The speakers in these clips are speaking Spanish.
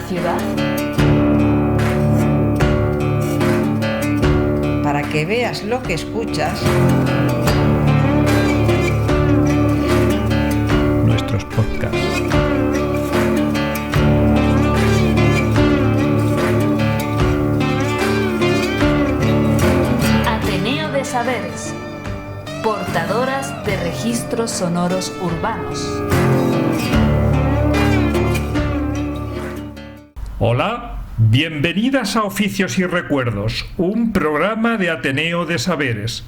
ciudad. Para que veas lo que escuchas. Nuestros podcasts. Ateneo de Saberes. Portadoras de registros sonoros urbanos. Hola, bienvenidas a Oficios y Recuerdos, un programa de Ateneo de Saberes.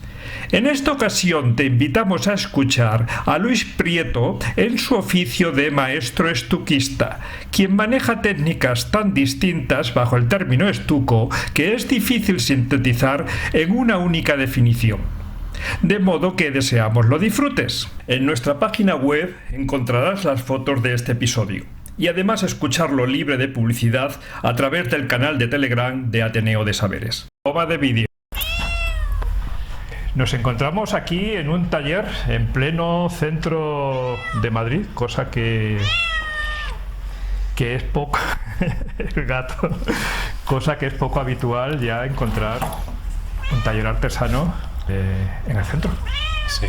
En esta ocasión te invitamos a escuchar a Luis Prieto en su oficio de maestro estuquista, quien maneja técnicas tan distintas bajo el término estuco que es difícil sintetizar en una única definición. De modo que deseamos lo disfrutes. En nuestra página web encontrarás las fotos de este episodio y además escucharlo libre de publicidad a través del canal de Telegram de Ateneo de Saberes. Toma de vídeo. Nos encontramos aquí en un taller en pleno centro de Madrid, cosa que es poco el gato, cosa que es poco habitual ya encontrar un taller artesano en el centro. Sí.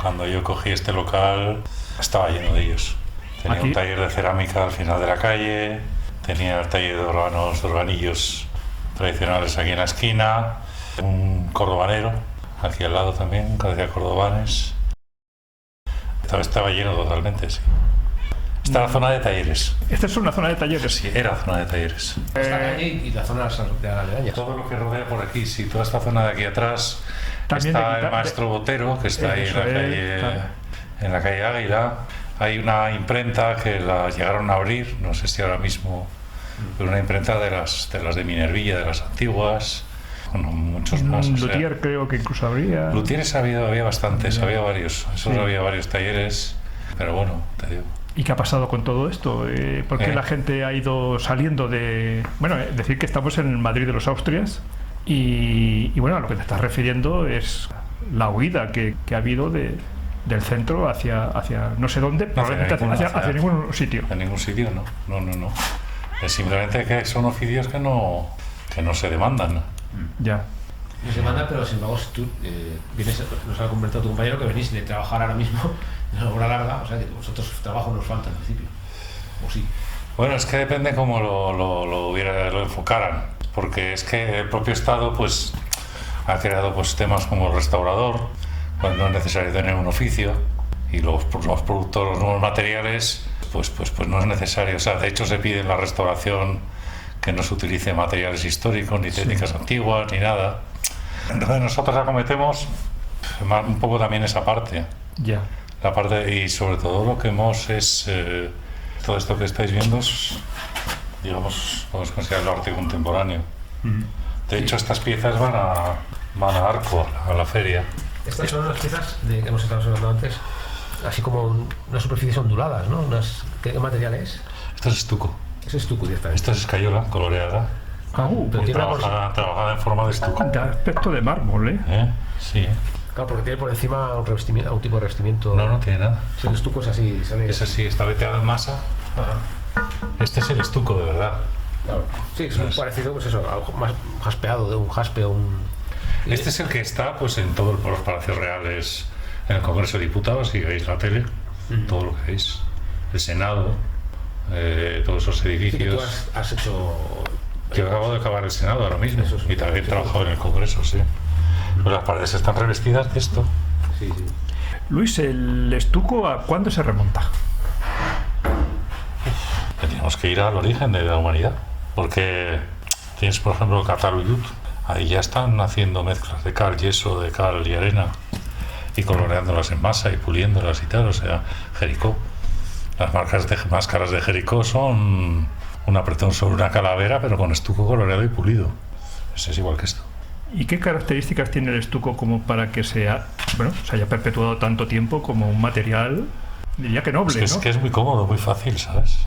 Cuando yo cogí este local estaba lleno de ellos. Tenía Aquí, un taller de cerámica al final de la calle, tenía el taller de organillos tradicionales aquí en la esquina, un cordobanero aquí al lado también, que hacía cordobanes. Estaba lleno totalmente, sí. Esta es la zona de talleres. esta es una zona de talleres. Sí, era zona de talleres. Esta calle y la zona de aledañas. Todo lo que rodea por aquí, sí, toda esta zona de aquí atrás. También Está el maestro Botero, que está ahí en la calle Águila. Hay una imprenta que la llegaron a abrir, no sé si ahora mismo, pero una imprenta de las de Minervilla, de las antiguas. Bueno, muchos más. Luthier creo que incluso habría. Luthieres había bastantes, había varios. Había varios talleres, pero bueno, te digo. ¿Y qué ha pasado con todo esto? ¿Por qué la gente ha ido saliendo de...? Bueno, decir que estamos en el Madrid de los Austrias y bueno, a lo que te estás refiriendo es la huida que ha habido del centro hacia no sé dónde, probablemente hacia ningún sitio. En ningún sitio, no. Es simplemente que son oficios que no se demandan. Ya. No se manda, pero sin embargo, si tú vienes, nos ha comentado tu compañero que venís de trabajar ahora mismo en una obra larga, o sea que vosotros trabajo nos falta en principio, o sí. Bueno, es que depende cómo lo enfocaran, porque es que el propio Estado pues ha creado pues temas como el restaurador, cuando no es necesario tener un oficio, y los productos, los nuevos materiales, pues no es necesario. O sea, de hecho se pide en la restauración que no se utilice materiales históricos, ni técnicas antiguas, ni nada. Entonces nosotros acometemos un poco también esa parte. Ya. La parte, y sobre todo lo que hemos es todo esto que estáis viendo es, digamos, podemos considerarlo arte contemporáneo. De hecho, estas piezas van a Arco, a la feria. Estas son las piezas que hemos estado hablando antes, así como unas superficies onduladas, ¿no? ¿Qué material es? Esto es estuco. Es estuco directamente. Esto es escayola coloreada. Pero tiene Trabajada en forma de estuco. De aspecto de mármol, ¿eh? Sí. Claro, porque tiene por encima un tipo de revestimiento. No tiene nada. Si el estuco es así, sale. Es así, está veteado en masa. Ajá. Este es el estuco de verdad. Claro. Sí, es muy parecido, pues eso, algo más jaspeado, de un jaspe o un. Este es el que está pues en todos los palacios reales, en el Congreso de Diputados, si veis la tele, todo lo que veis. El Senado, todos esos edificios. Sí, tú has hecho. Yo acabo de acabar el Senado ahora mismo y también he trabajado en el Congreso, sí. Pues las paredes están revestidas de esto. Sí. Luis, ¿el estuco a cuándo se remonta? Tenemos que ir al origen de la humanidad, porque tienes, por ejemplo, el Cataluyut. Ahí ya están haciendo mezclas de cal, yeso, de cal y arena, y coloreándolas en masa y puliéndolas y tal. O sea, Jericó. Las máscaras de Jericó son un apretón sobre una calavera, pero con estuco coloreado y pulido. Eso es igual que esto. ¿Y qué características tiene el estuco como para que se haya perpetuado tanto tiempo como un material, diría que noble, Es que es muy cómodo, muy fácil, ¿sabes?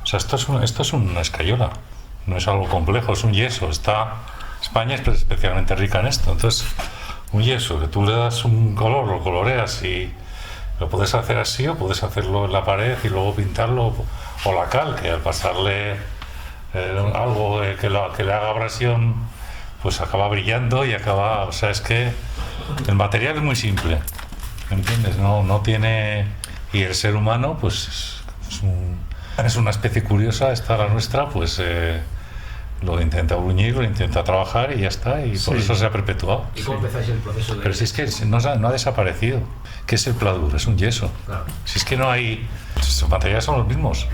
O sea, esto es una escayola, no es algo complejo, es un yeso. España es especialmente rica en esto. Entonces, un yeso que tú le das un color, lo coloreas y Lo puedes hacer así o puedes hacerlo en la pared y luego pintarlo, o la cal, que al pasarle algo que le haga abrasión, pues acaba brillando y acaba... O sea, es que el material es muy simple, ¿entiendes? No tiene... Y el ser humano, pues es una especie curiosa, esta la nuestra, pues lo intenta bruñir, lo intenta trabajar y ya está, y por eso se ha perpetuado. ¿Y cómo empezáis el proceso de...? Pero si es que no ha desaparecido. ¿Qué es el pladur? Es un yeso. Claro. Si es que no hay... Los materiales son los mismos.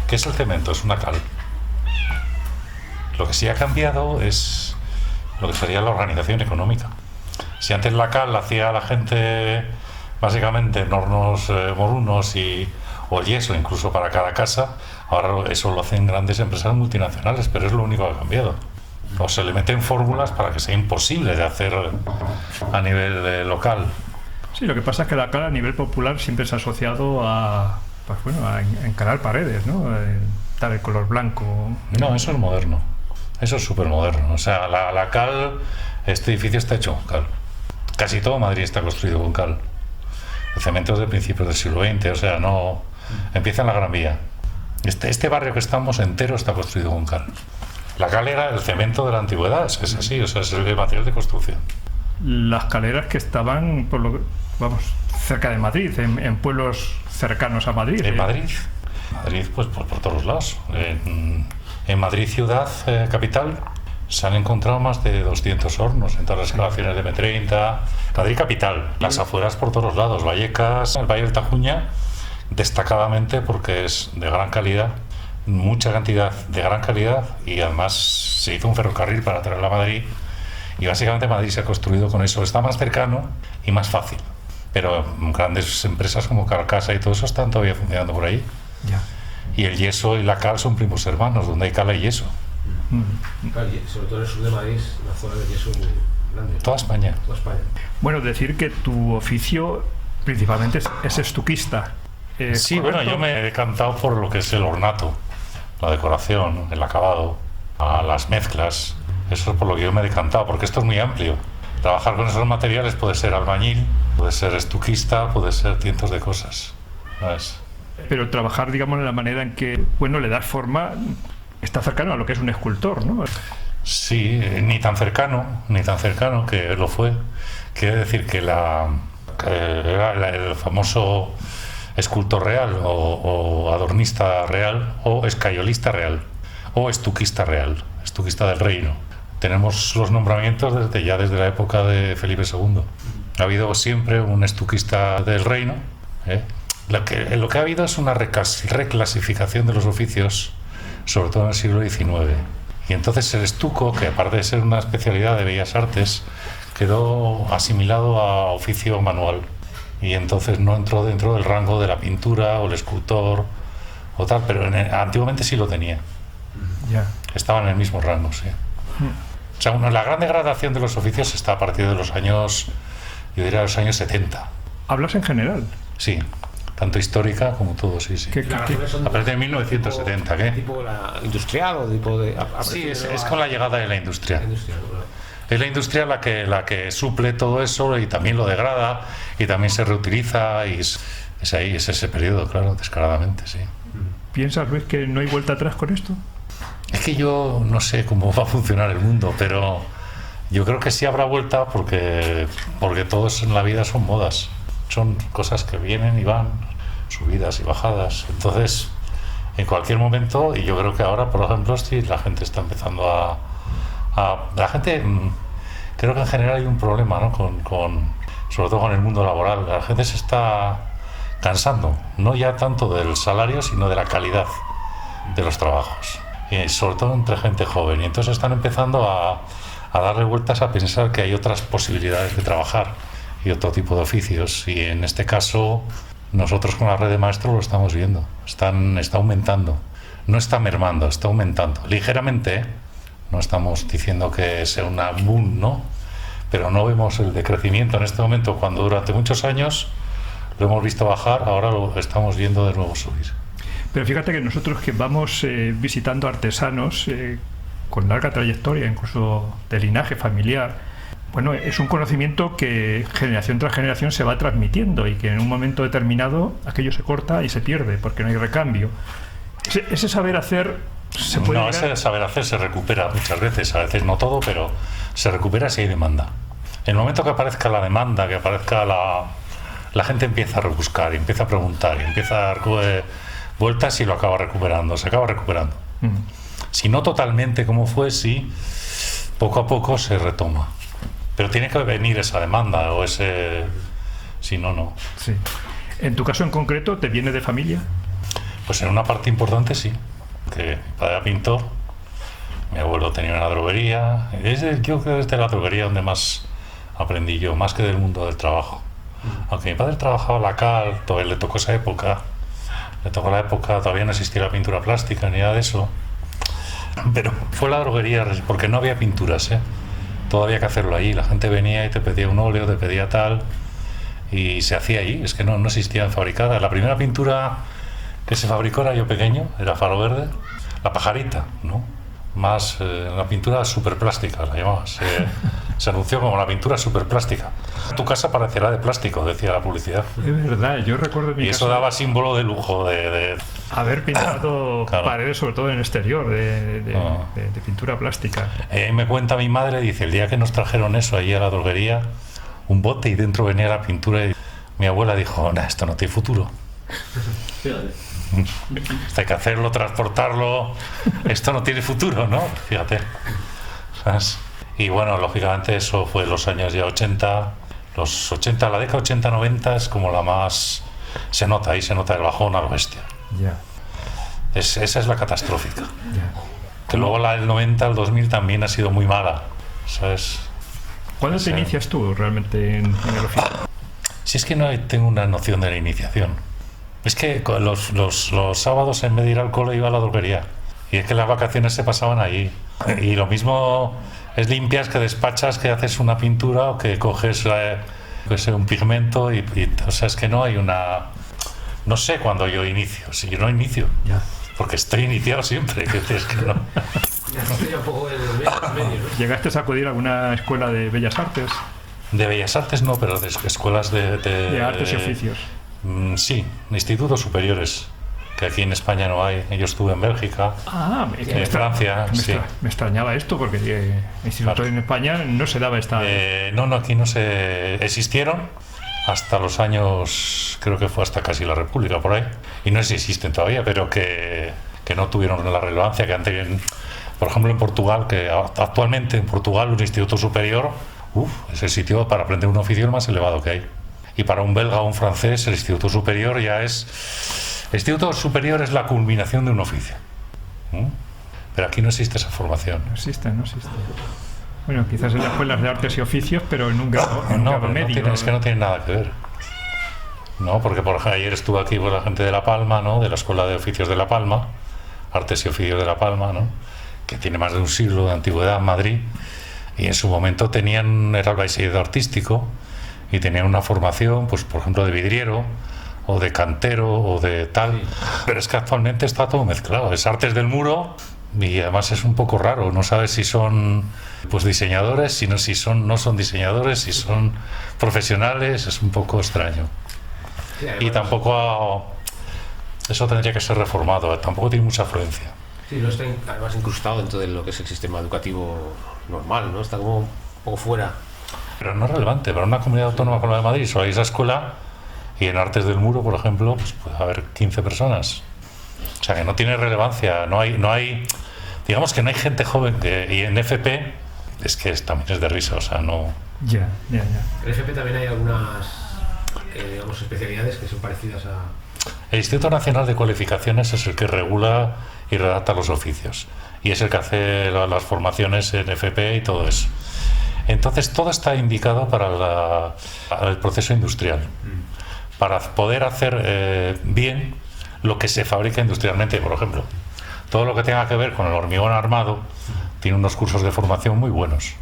¿Qué es el cemento? Es una cal. Lo que sí ha cambiado es lo que sería la organización económica. Si antes la cal la hacía la gente básicamente en hornos morunos o yeso incluso para cada casa, ahora eso lo hacen grandes empresas multinacionales, pero es lo único que ha cambiado. O se le meten fórmulas para que sea imposible de hacer a nivel local. Sí, lo que pasa es que la cal a nivel popular siempre se ha asociado a, pues bueno, a encarar paredes, ¿no? Dar el color blanco. No, eso es moderno. Eso es súper moderno. O sea, la cal, este edificio está hecho con cal. Casi todo Madrid está construido con cal. El cemento es de principios del siglo XX, o sea, no... Empieza en la Gran Vía. Este barrio que estamos entero está construido con cal. La cal era el cemento de la antigüedad, es así, o sea, es el material de construcción. Las caleras que estaban, vamos, cerca de Madrid, en pueblos cercanos a Madrid. En Madrid, pues por todos lados. En Madrid ciudad, capital, se han encontrado más de 200 hornos en todas las excavaciones de M30. Madrid capital, las afueras por todos lados, Vallecas, el Valle del Tajuña, destacadamente porque es de gran calidad, mucha cantidad de gran calidad, y además se hizo un ferrocarril para traerla a Madrid, y básicamente Madrid se ha construido con eso. Está más cercano y más fácil, pero grandes empresas como Carcasa y todo eso están todavía funcionando por ahí. Ya. Y el yeso y la cal son primos hermanos, donde hay cal hay yeso. Claro, sobre todo en el sur de Madrid, una zona de yeso muy grande. Toda España. Toda España. Bueno, decir que tu oficio principalmente es estuquista. Sí, ¿correcto? bueno, yo me he decantado por lo que es el ornato, la decoración, el acabado, las mezclas. Eso es por lo que yo me he decantado, porque esto es muy amplio. Trabajar con esos materiales puede ser albañil, puede ser estuquista, puede ser cientos de cosas, ¿sabes? Pero trabajar, digamos, en la manera en que, bueno, le das forma, está cercano a lo que es un escultor, ¿no? Sí, ni tan cercano que lo fue. Quiere decir que era el famoso escultor real o adornista real o escayolista real o estuquista real, estuquista del reino. Tenemos los nombramientos desde la época de Felipe II. Ha habido siempre un estuquista del reino. Lo que ha habido es una reclasificación de los oficios, sobre todo en el siglo XIX. Y entonces el estuco, que aparte de ser una especialidad de bellas artes, quedó asimilado a oficio manual. Y entonces no entró dentro del rango de la pintura o el escultor o tal, pero antiguamente sí lo tenía. Ya. Estaba en el mismo rango, sí. O sea, la gran degradación de los oficios está a partir de los años, yo diría los años 70. ¿Hablas en general? Sí, tanto histórica como todo, sí. A partir de 1970, ¿qué? ¿Tipo la industrial o tipo de...? Sí, es con la llegada de la industria. Bueno. Es la industria la que suple todo eso y también lo degrada y también se reutiliza, y es ese periodo, claro, descaradamente, sí. ¿Piensas, Luis, que no hay vuelta atrás con esto? Es que yo no sé cómo va a funcionar el mundo, pero yo creo que sí habrá vuelta porque todos en la vida son modas, son cosas que vienen y van, subidas y bajadas. Entonces, en cualquier momento, y yo creo que ahora, por ejemplo, sí, la gente está empezando la gente, creo que en general hay un problema, ¿no? Sobre todo con el mundo laboral. La gente se está cansando, no ya tanto del salario, sino de la calidad de los trabajos. Y sobre todo entre gente joven. Y entonces están empezando a darle vueltas a pensar que hay otras posibilidades de trabajar y otro tipo de oficios. Y en este caso, nosotros con la red de maestros lo estamos viendo. Está aumentando. No está mermando, está aumentando. Ligeramente, no estamos diciendo que sea una boom, ¿no? Pero no vemos el decrecimiento en este momento, cuando durante muchos años lo hemos visto bajar, ahora lo estamos viendo de nuevo subir. Pero fíjate que nosotros que vamos visitando artesanos con larga trayectoria, incluso de linaje familiar, Bueno, es un conocimiento que generación tras generación se va transmitiendo y que en un momento determinado aquello se corta y se pierde porque no hay recambio. Ese saber hacer se puede... No, ese saber hacer se recupera muchas veces, a veces no todo, pero se recupera si hay demanda. En el momento que aparezca la demanda, que aparezca la gente empieza a rebuscar, empieza a preguntar, empieza a dar vueltas y lo acaba recuperando, se acaba recuperando. Si no totalmente como fue, sí, poco a poco se retoma. Pero tiene que venir esa demanda o ese... Si no, no. Sí. En tu caso en concreto, ¿te viene de familia? Pues en una parte importante sí. Que mi padre era pintor, mi abuelo tenía una droguería. Yo creo que es de la droguería donde más aprendí yo, más que del mundo del trabajo. Aunque mi padre trabajaba la cal, todavía le tocó esa época. Le tocó la época, todavía no existía la pintura plástica ni nada de eso. Pero fue la droguería porque no había pinturas, ¿eh? Todo había que hacerlo allí. La gente venía y te pedía un óleo, te pedía tal, y se hacía allí. Es que no existían fabricadas. La primera pintura que se fabricó era yo pequeño, era Faro Verde, la pajarita, ¿no? Más la pintura superplástica, la llamaba. Se anunció como la pintura superplástica. Tu casa parecerá de plástico, decía la publicidad. Es verdad, yo recuerdo mi Y eso daba símbolo de lujo, de haber pintado claro. paredes, sobre todo en el exterior, de pintura plástica. Me cuenta mi madre, dice, el día que nos trajeron eso allí a la droguería, un bote y dentro venía la pintura, y mi abuela dijo, nah, esto no tiene futuro. Hay que hacerlo, transportarlo, esto no tiene futuro, ¿no? Fíjate. ¿Sabes? Y bueno, lógicamente eso fue los años ya 80, los 80, la década 80-90 es como la más... Se nota, ahí se nota el bajón a lo bestia. Ya. Esa es la catastrófica. Ya. Que luego la del 90 al 2000 también ha sido muy mala, ¿sabes? ¿Cuándo te inicias tú realmente en el oficio? Si es que no tengo una noción de la iniciación. Es que los sábados en vez de ir al cole iba a la droguería. Y es que las vacaciones se pasaban allí. Y lo mismo es limpias que despachas, que haces una pintura o que coges un pigmento y o sea, es que no hay una... No sé cuándo yo inicio, si yo no inicio. Ya. Porque estoy iniciado siempre, que es que no. Un poco el medio, ¿no? ¿Llegaste a acudir a alguna escuela de bellas artes? De bellas artes no, pero de escuelas De artes y oficios. Sí, institutos superiores, que aquí en España no hay. Yo estuve en Bélgica, en Francia, sí. Me extrañaba esto porque instituto Claro. en España no se daba esta... No, aquí no se... Existieron hasta los años, creo que fue hasta casi la República, por ahí. Y no sé si existen todavía, pero que no tuvieron la relevancia que antes... Por ejemplo, en Portugal, que actualmente en Portugal un instituto superior, es el sitio para aprender un oficio el más elevado que hay. Y para un belga o un francés, el instituto superior ya es... El instituto superior es la culminación de un oficio. Pero aquí no existe esa formación. No existe. Bueno, quizás en las escuelas de artes y oficios, pero en un grado, medio. Es que no tiene nada que ver. No, porque por ejemplo ayer estuvo aquí la gente de La Palma, ¿no? De la Escuela de Oficios de La Palma, Artes y Oficios de La Palma, ¿no? Que tiene más de un siglo de antigüedad en Madrid, y en su momento era el bachillerato artístico y tenían una formación, pues por ejemplo de vidriero o de cantero o de tal, sí. Pero es que actualmente está todo mezclado, es artes del muro y además es un poco raro, no sabes si son pues diseñadores, si no son diseñadores, si son profesionales, es un poco extraño. Sí, y tampoco eso tendría que ser reformado, tampoco tiene mucha afluencia. Sí, no está además incrustado dentro de lo que es el sistema educativo normal, ¿no? Está como un poco fuera. Pero no es relevante, para una comunidad autónoma como la de Madrid solo hay esa escuela, y en Artes del Muro, por ejemplo, pues puede haber 15 personas. O sea que no tiene relevancia, no hay digamos que no hay gente joven, y en FP es que también es de risa, o sea, no... Ya. En FP también hay algunas, digamos, especialidades que son parecidas a... El Instituto Nacional de Cualificaciones es el que regula y redacta los oficios, y es el que hace las formaciones en FP y todo eso. Entonces todo está indicado para el proceso industrial, para poder hacer bien lo que se fabrica industrialmente. Por ejemplo, todo lo que tenga que ver con el hormigón armado tiene unos cursos de formación muy buenos,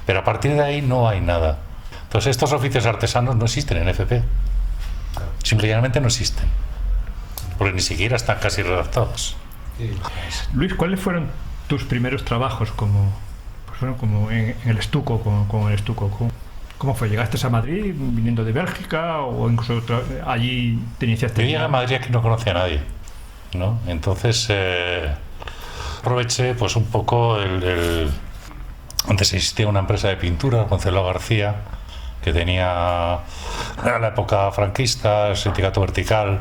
pero a partir de ahí no hay nada. Entonces estos oficios artesanos no existen en FP, simplemente no existen, porque ni siquiera están casi redactados. Luis, ¿cuáles fueron tus primeros trabajos como bueno, como en el estuco, con el estuco. ¿Cómo fue? ¿Llegaste a Madrid viniendo de Bélgica o incluso allí te iniciaste? Yo llegué a Madrid, aquí no conocía a nadie, ¿no? Entonces aproveché pues un poco antes existía una empresa de pintura, Gonzalo García, que tenía en la época franquista, el sindicato vertical,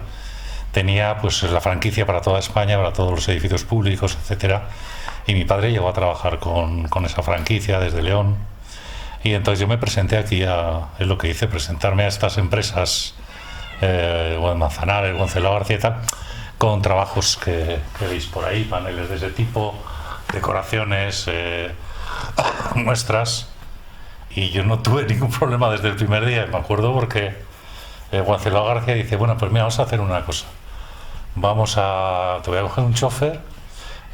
tenía pues la franquicia para toda España, para todos los edificios públicos, etcétera. Y mi padre llegó a trabajar con esa franquicia desde León. Y entonces yo me presenté aquí, es lo que hice, presentarme a estas empresas, Manzanares, Gonzalo García y tal, con trabajos que veis por ahí, paneles de ese tipo, decoraciones, muestras. Y yo no tuve ningún problema desde el primer día, me acuerdo, porque Gonzalo García dice, bueno, pues mira, vamos a hacer una cosa. Te voy a coger un chofer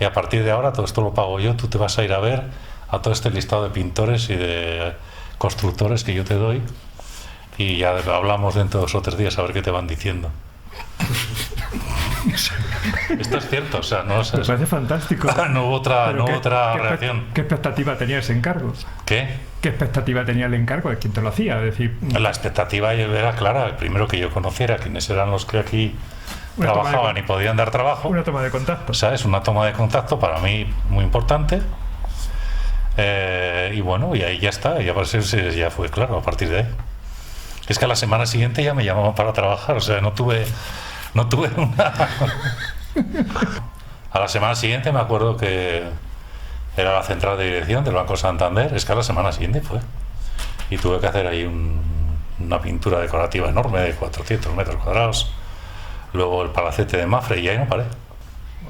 y a partir de ahora todo esto lo pago yo, tú te vas a ir a ver a todo este listado de pintores y de constructores que yo te doy y ya hablamos dentro de 2 o 3 días a ver qué te van diciendo. Esto es cierto, o sea, no sé. Me parece fantástico. No hubo otra reacción. ¿Qué expectativa tenía ese encargo? ¿Qué? ¿Qué expectativa tenía el encargo de quien te lo hacía? Es decir, la expectativa era clara, el primero que yo conociera quiénes eran los que aquí trabajaban y podían dar trabajo. Una toma de contacto. ¿Sabes? Una toma de contacto para mí muy importante. Y bueno, y ahí ya está, ya fue claro a partir de ahí. Es que a la semana siguiente ya me llamaban para trabajar, o sea, no tuve una... A la semana siguiente me acuerdo que era la central de dirección del Banco Santander, es que a la semana siguiente fue. Y tuve que hacer ahí una pintura decorativa enorme de 400 metros cuadrados, luego el palacete de Mafre y ahí no paré.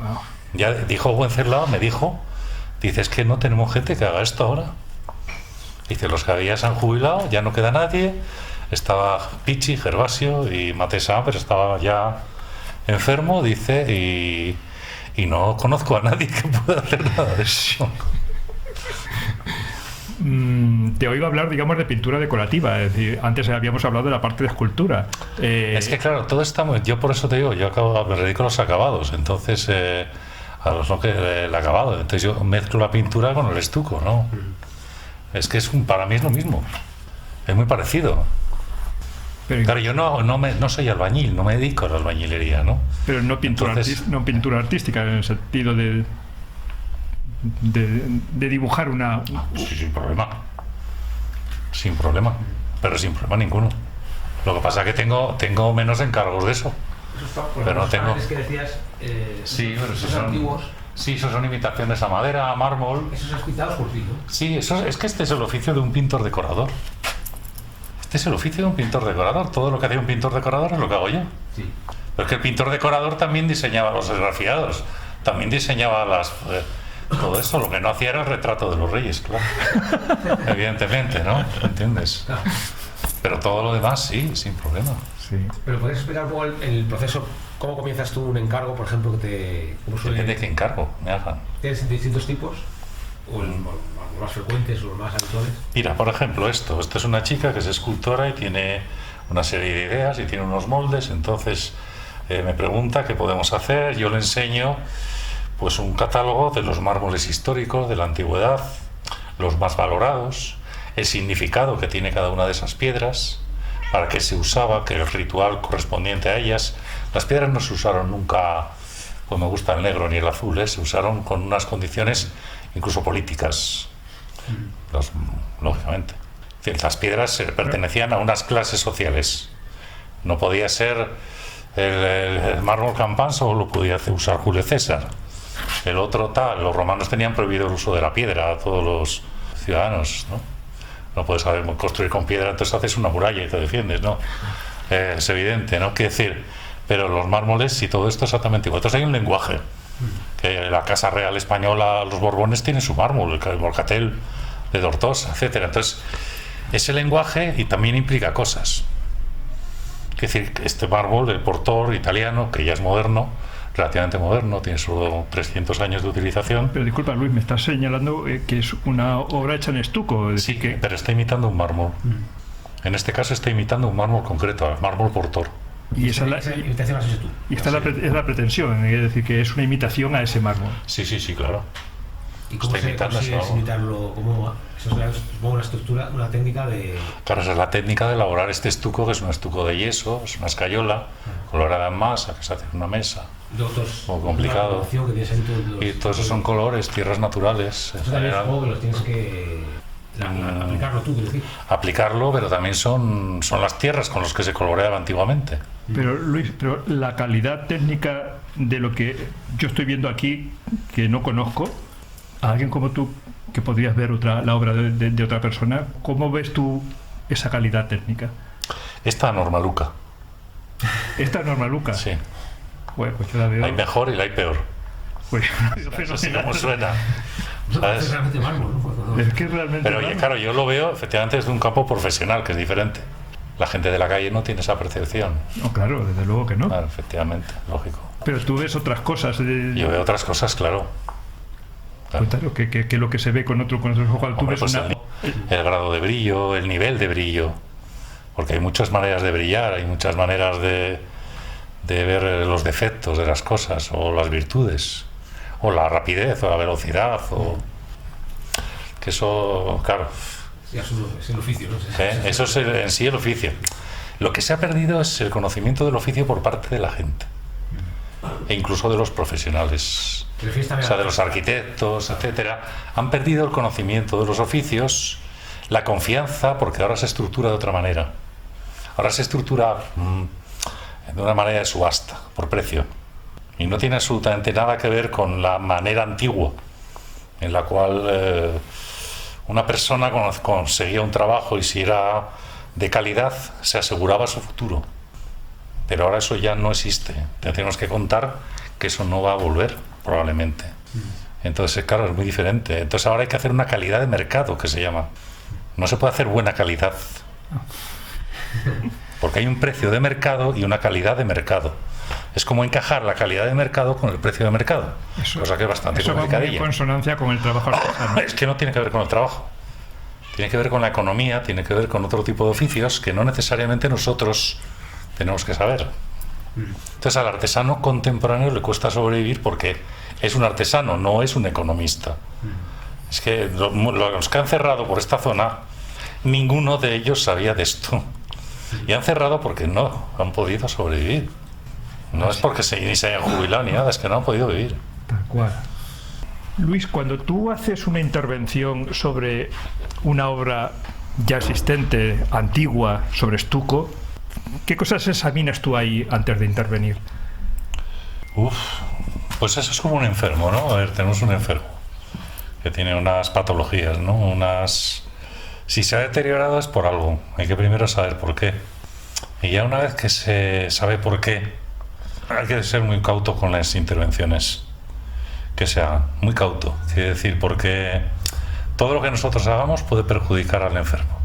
Wow. Ya dijo Wenceslao, dice, es que no tenemos gente que haga esto ahora. Dice, los que había se han jubilado, ya no queda nadie. Estaba Pichi, Gervasio y Matesa, pero estaba ya enfermo, dice, y no conozco a nadie que pueda hacer nada de eso. Te oigo hablar, digamos, de pintura decorativa, es decir, antes habíamos hablado de la parte de escultura. Es que claro, todo está yo por eso te digo, me dedico a los acabados, entonces el acabado, entonces yo mezclo la pintura con el estuco, ¿no? Es que para mí es lo mismo, es muy parecido. Pero, claro, yo no soy albañil, no me dedico a la albañilería, ¿no? Pero no pintura, no pintura artística en el sentido de dibujar una... Sí, sin problema, pero sin problema ninguno. Lo que pasa es que tengo menos encargos de eso. Eso está, pero no tengo... que decías, sí, pero si son antiguos. Sí, esos son imitaciones a madera, a mármol. Esos has pintado por ti, ¿no? Sí, es que este es el oficio de un pintor decorador. Este es el oficio de un pintor decorador. Todo lo que hacía un pintor decorador es lo que hago yo. Sí. Pero es que el pintor decorador también diseñaba los esgrafiados, también diseñaba todo eso. Lo que no hacía era el retrato de los reyes, claro. Evidentemente, ¿no? ¿Entiendes? Claro. Pero todo lo demás sí, sin problema. Sí. Pero ¿podrías explicar un poco el proceso? ¿Cómo comienzas tú un encargo, por ejemplo, Depende de qué encargo me hagan. ¿Tienes distintos tipos? ¿O los más frecuentes o los más habituales? Mira, por ejemplo, esto es una chica que es escultora y tiene una serie de ideas y tiene unos moldes, entonces me pregunta qué podemos hacer, yo le enseño pues un catálogo de los mármoles históricos de la antigüedad, los más valorados, el significado que tiene cada una de esas piedras, para qué se usaba, que el ritual correspondiente a ellas. Las piedras no se usaron nunca, pues me gusta el negro ni el azul, se usaron con unas condiciones incluso políticas, lógicamente. Es decir, las piedras pertenecían a unas clases sociales. No podía ser el mármol Campán, solo lo podía usar Julio César. El otro tal, los romanos tenían prohibido el uso de la piedra a todos los ciudadanos, ¿no? No puedes saber construir con piedra, entonces haces una muralla y te defiendes, ¿no? Es evidente, ¿no? Quiero decir, pero los mármoles y todo esto exactamente igual. Entonces hay un lenguaje. Que la Casa Real Española, los Borbones, tienen su mármol, el Morcatel de Tortosa, etcétera. Entonces, ese lenguaje y también implica cosas. Es decir, este mármol, el Portor italiano, que ya es moderno, relativamente moderno, tiene solo 300 años de utilización. Pero disculpa, Luis, me estás señalando que es una obra hecha en estuco. Es sí, decir, pero está imitando un mármol. En este caso está imitando un mármol concreto, el mármol Portor. Y esa imitación has hecho tú. Y esta es la pretensión, es decir, que es una imitación a ese mármol. Sí, claro. ¿Y cómo está imitando consigues eso. imitarlo? Eso es una estructura, una técnica de... Claro, esa es la técnica de elaborar este estuco, que es un estuco de yeso, es una escayola, colorada en masa, que se hace en una mesa. Muy complicado. Y todos esos son colores, tierras naturales. Eso también supongo que los tienes que aplicarlo tú, quiero decir. Aplicarlo, pero también son las tierras con las que se coloreaba antiguamente. Pero Luis, la calidad técnica de lo que yo estoy viendo aquí, que no conozco, a alguien como tú, que podrías ver la obra de otra persona, ¿cómo ves tú esa calidad técnica? Esta normaluca. ¿Esta es normaluca? Sí. Bueno, pues yo la veo. Hay mejor y la hay peor. Pues, Así como suena. Es realmente mármol, ¿no? Es que realmente. Pero oye, claro, yo lo veo efectivamente desde un campo profesional, que es diferente. La gente de la calle no tiene esa percepción. No, claro, desde luego que no. Claro, efectivamente, lógico. Pero tú ves otras cosas. Yo veo otras cosas, claro. Cuéntalo, que lo que se ve con otros ojos. Tú ves pues el grado de brillo, el nivel de brillo. Porque hay muchas maneras de brillar, hay muchas maneras de ver los defectos de las cosas, o las virtudes, o la rapidez, o la velocidad, o que eso, claro. Sí, es el oficio, ¿no? Eso es en sí el oficio. Lo que se ha perdido es el conocimiento del oficio por parte de la gente, e incluso de los profesionales, o sea, de los arquitectos, etcétera. Han perdido el conocimiento de los oficios, la confianza, porque ahora se estructura de otra manera. Ahora se estructura de una manera de subasta, por precio. Y no tiene absolutamente nada que ver con la manera antigua, en la cual una persona conseguía un trabajo y si era de calidad se aseguraba su futuro. Pero ahora eso ya no existe. Tenemos que contar que eso no va a volver, probablemente. Entonces, claro, es muy diferente. Entonces ahora hay que hacer una calidad de mercado, que se llama. No se puede hacer buena calidad. Porque hay un precio de mercado y una calidad de mercado. Es como encajar la calidad de mercado con el precio de mercado. Cosa que es bastante complicadilla. Eso va en consonancia con el trabajo artesano. Es que no tiene que ver con el trabajo. Tiene que ver con la economía, tiene que ver con otro tipo de oficios que no necesariamente nosotros tenemos que saber. Entonces al artesano contemporáneo le cuesta sobrevivir porque es un artesano, no es un economista. Es que los que han cerrado por esta zona, ninguno de ellos sabía de esto. Y han cerrado porque no han podido sobrevivir. No es porque ni se hayan jubilado ni nada, es que no han podido vivir. Tal cual. Luis, cuando tú haces una intervención sobre una obra ya existente, antigua, sobre estuco, ¿qué cosas examinas tú ahí antes de intervenir? Pues eso es como un enfermo, ¿no? A ver, tenemos un enfermo que tiene unas patologías, ¿no? Si se ha deteriorado es por algo, hay que primero saber por qué. Y ya una vez que se sabe por qué, hay que ser muy cauto con las intervenciones que se hagan, muy cauto, quiere decir, porque todo lo que nosotros hagamos puede perjudicar al enfermo.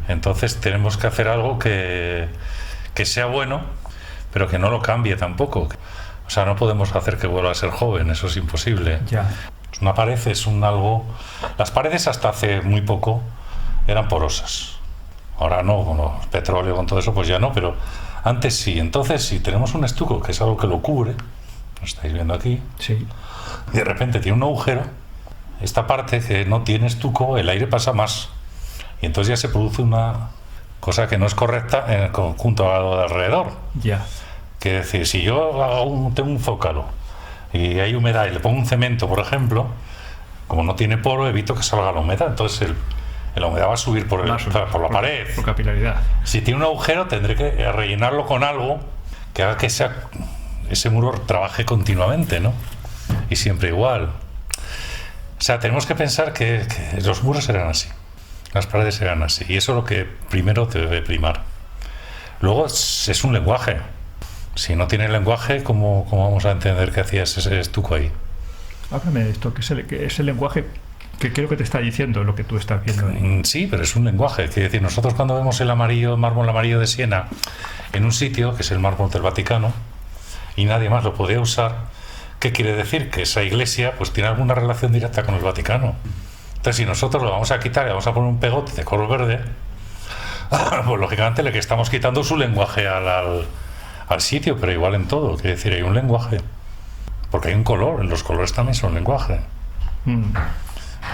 Entonces tenemos que hacer algo que sea bueno, pero que no lo cambie tampoco. O sea, no podemos hacer que vuelva a ser joven, eso es imposible. Ya. Una pared es algo... Las paredes hasta hace muy poco eran porosas. Ahora no, con el petróleo, con todo eso, pues ya no, pero antes sí. Entonces, si tenemos un estuco, que es algo que lo cubre, lo estáis viendo aquí, sí, y de repente tiene un agujero, esta parte que no tiene estuco, el aire pasa más. Y entonces ya se produce una cosa que no es correcta en el conjunto a lo de alrededor. Ya. Que decir, si yo tengo un zócalo y hay humedad y le pongo un cemento, por ejemplo, como no tiene poro, evito que salga la humedad. Entonces la humedad va a subir por la pared. Por capilaridad. Si tiene un agujero, tendré que rellenarlo con algo que haga que ese muro trabaje continuamente, ¿no? Y siempre igual. O sea, tenemos que pensar que los muros serán así, las paredes serán así, y eso es lo que primero debe primar. Luego es un lenguaje. Si no tiene lenguaje, ¿cómo vamos a entender que hacías ese estuco ahí? Háblame de esto, que es el lenguaje que creo que te está diciendo lo que tú estás viendo ahí. Sí, pero es un lenguaje. Quiere decir, nosotros cuando vemos el mármol amarillo de Siena en un sitio, que es el mármol del Vaticano, y nadie más lo podía usar, ¿qué quiere decir? Que esa iglesia pues tiene alguna relación directa con el Vaticano. Entonces, si nosotros lo vamos a quitar y vamos a poner un pegote de color verde, pues lógicamente le que estamos quitando su lenguaje al sitio, pero igual en todo. Quiere decir, hay un lenguaje. Porque hay un color, los colores también son lenguaje.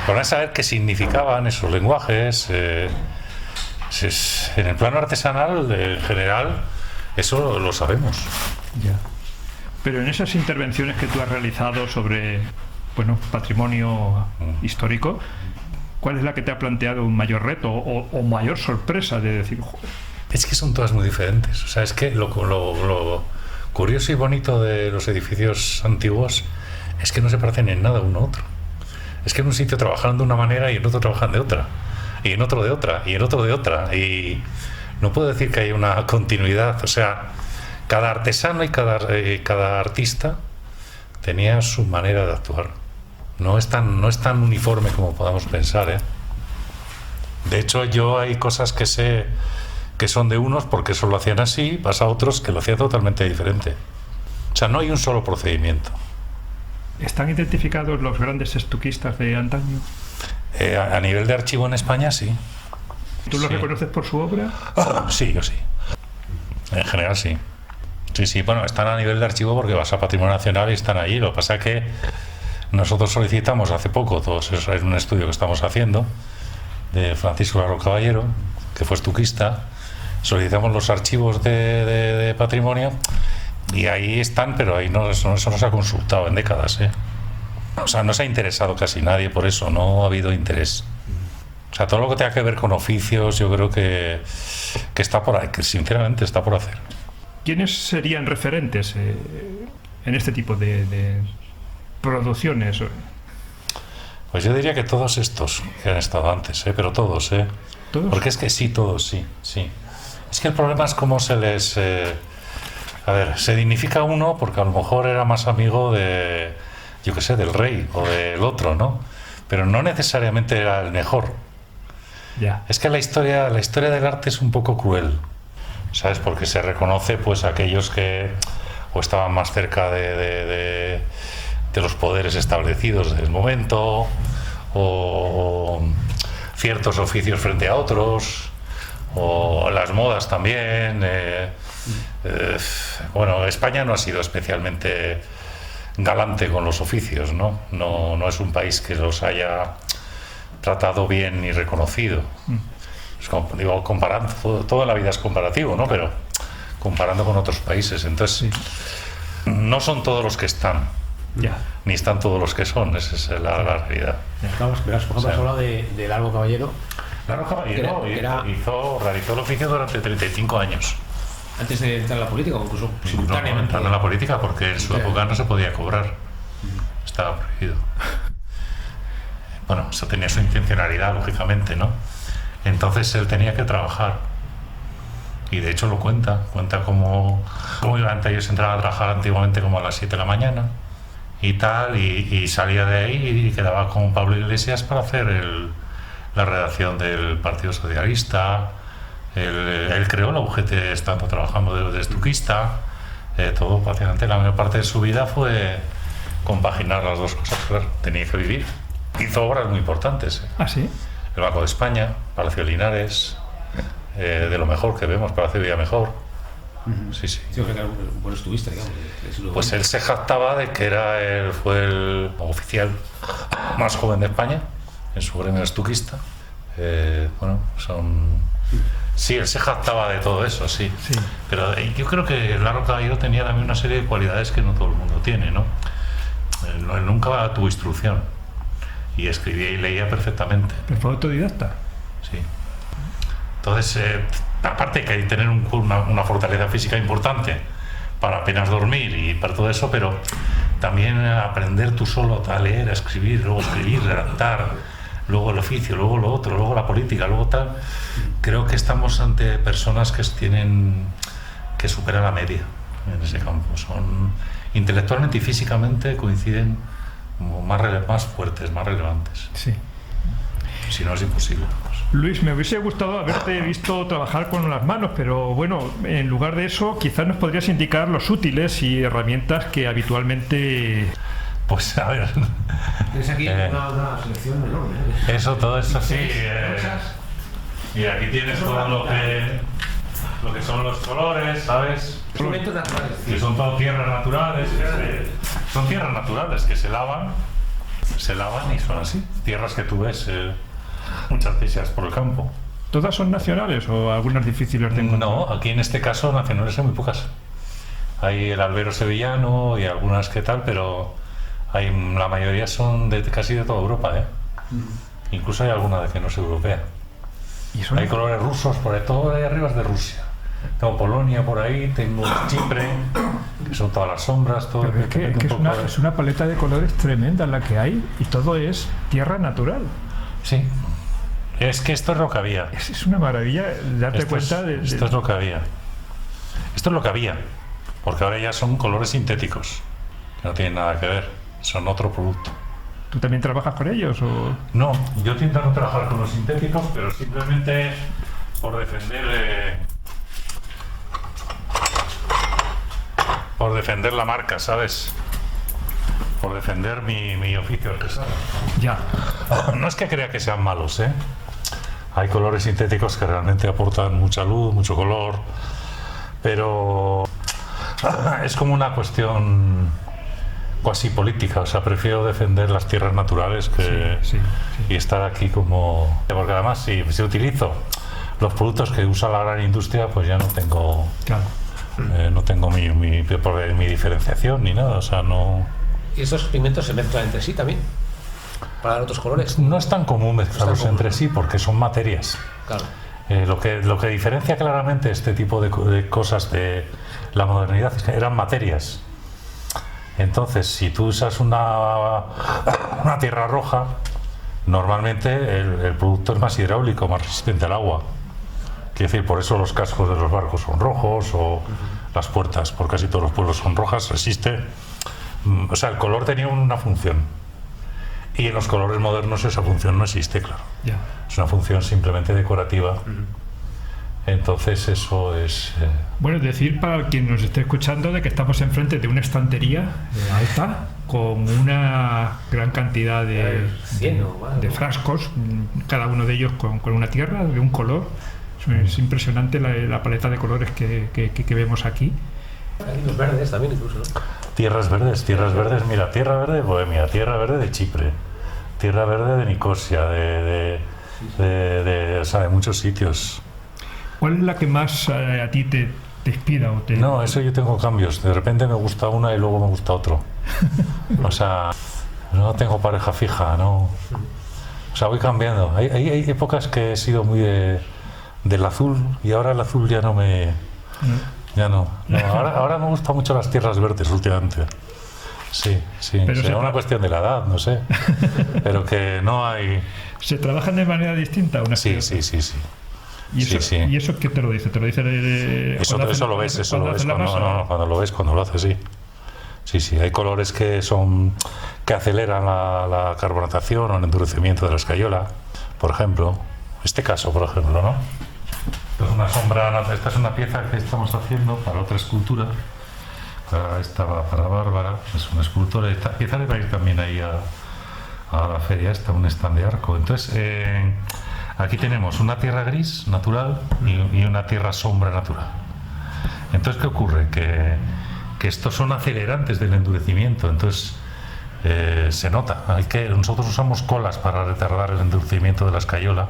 Para saber qué significaban esos lenguajes. En el plano artesanal, en general, eso lo sabemos. Ya. Pero en esas intervenciones que tú has realizado sobre, bueno, patrimonio histórico, ¿cuál es la que te ha planteado un mayor reto o mayor sorpresa de decir, joder? Es que son todas muy diferentes. O sea, es que lo curioso y bonito de los edificios antiguos es que no se parecen en nada uno a otro. Es que en un sitio trabajan de una manera y en otro trabajan de otra, y en otro de otra, y en otro de otra, y no puedo decir que hay una continuidad. O sea, cada artesano y cada artista tenía su manera de actuar. No es tan uniforme como podamos pensar, ¿eh? De hecho, yo hay cosas que sé que son de unos porque eso lo hacían así, vas a otros que lo hacían totalmente diferente. O sea, no hay un solo procedimiento. ¿Están identificados los grandes estuquistas de antaño? A nivel de archivo en España, sí. ¿Tú los reconoces por su obra? Sí, yo sí. En general, sí. Sí, bueno, están a nivel de archivo porque vas a Patrimonio Nacional y están allí. Lo que pasa es que nosotros solicitamos hace poco, todos eso es un estudio que estamos haciendo, de Francisco Larro Caballero, que fue estuquista. Solicitamos los archivos de patrimonio y ahí están, pero ahí eso no se ha consultado en décadas, ¿eh? O sea, no se ha interesado casi nadie por eso, no ha habido interés. O sea, todo lo que tenga que ver con oficios, yo creo que está por ahí, que sinceramente está por hacer. ¿Quiénes serían referentes en este tipo de producciones? Pues yo diría que todos estos que han estado antes, pero todos, ¿Todos? Porque es que sí, todos, sí. Es que el problema es cómo se les... se dignifica uno porque a lo mejor era más amigo de, yo qué sé, del rey o del otro, ¿no? Pero no necesariamente era el mejor. Ya. Es que la historia del arte es un poco cruel, ¿sabes? Porque se reconoce pues a aquellos que o estaban más cerca de los poderes establecidos del momento, o ciertos oficios frente a otros, o las modas también. Bueno, España no ha sido especialmente galante con los oficios, ¿no? No es un país que los haya tratado bien ni reconocido. Es como, digo, comparando, toda la vida es comparativo, ¿no? Pero comparando con otros países. Entonces, no son todos los que están, ni están todos los que son. Esa es la realidad. Vamos, verás, por ejemplo, has hablado de Largo Caballero. Largo Caballero realizó el oficio durante 35 años. Antes de entrar en la política, o incluso No simultáneamente. entrando en la política porque en su época no se podía cobrar. Estaba prohibido. Bueno, eso tenía su intencionalidad, lógicamente, ¿no? Entonces él tenía que trabajar. Y de hecho lo cuenta cómo ellos entraban a trabajar antiguamente como a las 7 de la mañana y tal, y salía de ahí y quedaba con Pablo Iglesias para hacer la redacción del Partido Socialista. Él creó la UGT estando trabajando de estuquista. Todo, prácticamente la mayor parte de su vida fue compaginar las dos cosas. Claro, tenía que vivir. Hizo obras muy importantes. ¿Ah, sí? El Banco de España, Palacio de Linares, de lo mejor que vemos, Palacio de Villamejor. Sí. Sí, que era un buen estuvista, digamos. Pues él se jactaba de que fue el oficial más joven de España en su gremio estuquista. Sí, él se jactaba de todo eso, sí. Pero yo creo que Larro Caballero tenía también una serie de cualidades que no todo el mundo tiene, ¿no? Él nunca tuvo instrucción y escribía y leía perfectamente. ¿Pero fue autodidacta? Sí. Entonces, aparte que hay que tener una fortaleza física importante para apenas dormir y para todo eso, pero también aprender tú solo a leer, a escribir, redactar, luego el oficio, luego lo otro, luego la política, luego tal. Creo que estamos ante personas que superan la media en ese campo. Son intelectualmente y físicamente coinciden como más fuertes, más relevantes. Sí. Si no, es imposible. Luis, me hubiese gustado haberte visto trabajar con las manos, pero bueno, en lugar de eso, quizás nos podrías indicar los útiles y herramientas que habitualmente... Pues a ver. Tienes aquí una selección enorme. Todo eso sí. Y aquí tienes todo lo que son los colores, ¿sabes? Elementos naturales. Que son todo tierras naturales. Son tierras naturales que se lavan se lavan y son así. Tierras que tú ves muchas veces por el campo. ¿Todas son nacionales o algunas difíciles de encontrar? No, aquí en este caso nacionales hay muy pocas. Hay el albero sevillano y algunas que tal, pero la mayoría son casi de toda Europa, ¿eh? Incluso hay alguna de que no es europea. ¿Y son? Hay colores rusos, por todo de ahí arriba es de Rusia. Tengo Polonia por ahí, tengo Chipre, que son todas las sombras, todo. Pero es que es una paleta de colores tremenda la que hay y todo es tierra natural. Sí. Es que esto es lo que había. Es una maravilla darte cuenta de... Esto es lo que había. Esto es lo que había. Porque ahora ya son colores sintéticos. Que no tienen nada que ver. Son otro producto. ¿Tú también trabajas con ellos o...? No, yo intento no trabajar con los sintéticos, pero simplemente por defender la marca, ¿sabes? Por defender mi oficio artesano. Ya. No es que crea que sean malos, ¿eh? Hay colores sintéticos que realmente aportan mucha luz, mucho color, pero es como una cuestión cuasi política. O sea, prefiero defender las tierras naturales Sí. y estar aquí como... Porque además, si utilizo los productos que usa la gran industria, pues ya no tengo... Claro. No tengo mi diferenciación ni nada, o sea, no... ¿Y estos pigmentos se mezclan entre sí también? ¿Para dar otros colores? No es tan común mezclarlos común, entre ¿no? sí porque son materias. Claro. Lo que diferencia claramente este tipo de cosas de la modernidad es que eran materias. Entonces, si tú usas una tierra roja, normalmente el producto es más hidráulico, más resistente al agua. Quiero decir, por eso los cascos de los barcos son rojos o las puertas, por casi todos los pueblos son rojas, resiste. O sea, el color tenía una función. Y en los colores modernos esa función no existe, claro. Ya. Es una función simplemente decorativa. Entonces eso es... Bueno, decir para quien nos esté escuchando de que estamos enfrente de una estantería alta con una gran cantidad de frascos, cada uno de ellos con una tierra de un color. Es impresionante la paleta de colores que vemos aquí. Hay los verdes también incluso, ¿no? Tierras verdes, mira, tierra verde de Bohemia, tierra verde de Chipre, tierra verde de Nicosia, o sea, de muchos sitios. ¿Cuál es la que más a ti te inspira? No, eso yo tengo cambios. De repente me gusta una y luego me gusta otro. O sea, no tengo pareja fija, no. O sea, voy cambiando. Hay épocas que he sido muy del azul y ahora el azul ya no me... Ya no. Ahora me gustan mucho las tierras verdes últimamente. Sí. Pero será una cuestión de la edad, no sé. Pero que no hay... ¿Se trabajan de manera distinta? Sí. ¿Y eso qué te lo dice? ¿Te lo dice eso lo ves cuando lo ves, cuando lo haces, sí. Sí, hay colores que aceleran la carbonatación o el endurecimiento de la escayola, por ejemplo. Este caso, por ejemplo, ¿no? Esto es una sombra, esta es una pieza que estamos haciendo para otra escultura, para Bárbara, es una escultura. Esta pieza le va a ir también ahí a la feria esta, un stand de arco. Entonces, aquí tenemos una tierra gris natural y una tierra sombra natural. Entonces, ¿qué ocurre? Que estos son acelerantes del endurecimiento, entonces se nota. Nosotros usamos colas para retardar el endurecimiento de la escayola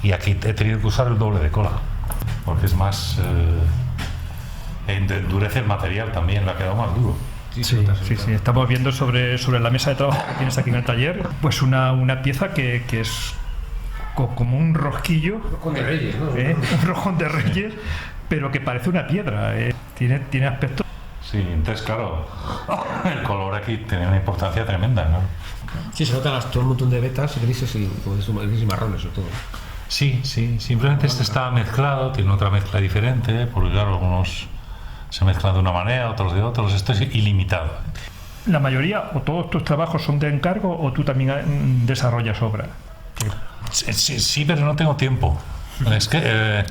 y aquí he tenido que usar el doble de cola, porque es más... endurece el material también, le ha quedado más duro. Sí. Estamos viendo sobre la mesa de trabajo que tienes aquí en el taller, pues una pieza que es como un rosquillo, Rojón de Reyes, ¿no? Un rojón de Reyes, pero que parece una piedra. Tiene aspecto. Sí, entonces claro, el color aquí tiene una importancia tremenda, ¿no? Sí, se notan todo un montón de vetas grises y gris y marrones sobre todo. Sí, simplemente este está mezclado, tiene otra mezcla diferente, porque claro, algunos se mezclan de una manera, otros de otros. Esto es ilimitado. ¿La mayoría o todos tus trabajos son de encargo o tú también desarrollas obra? Sí, pero no tengo tiempo. Es que,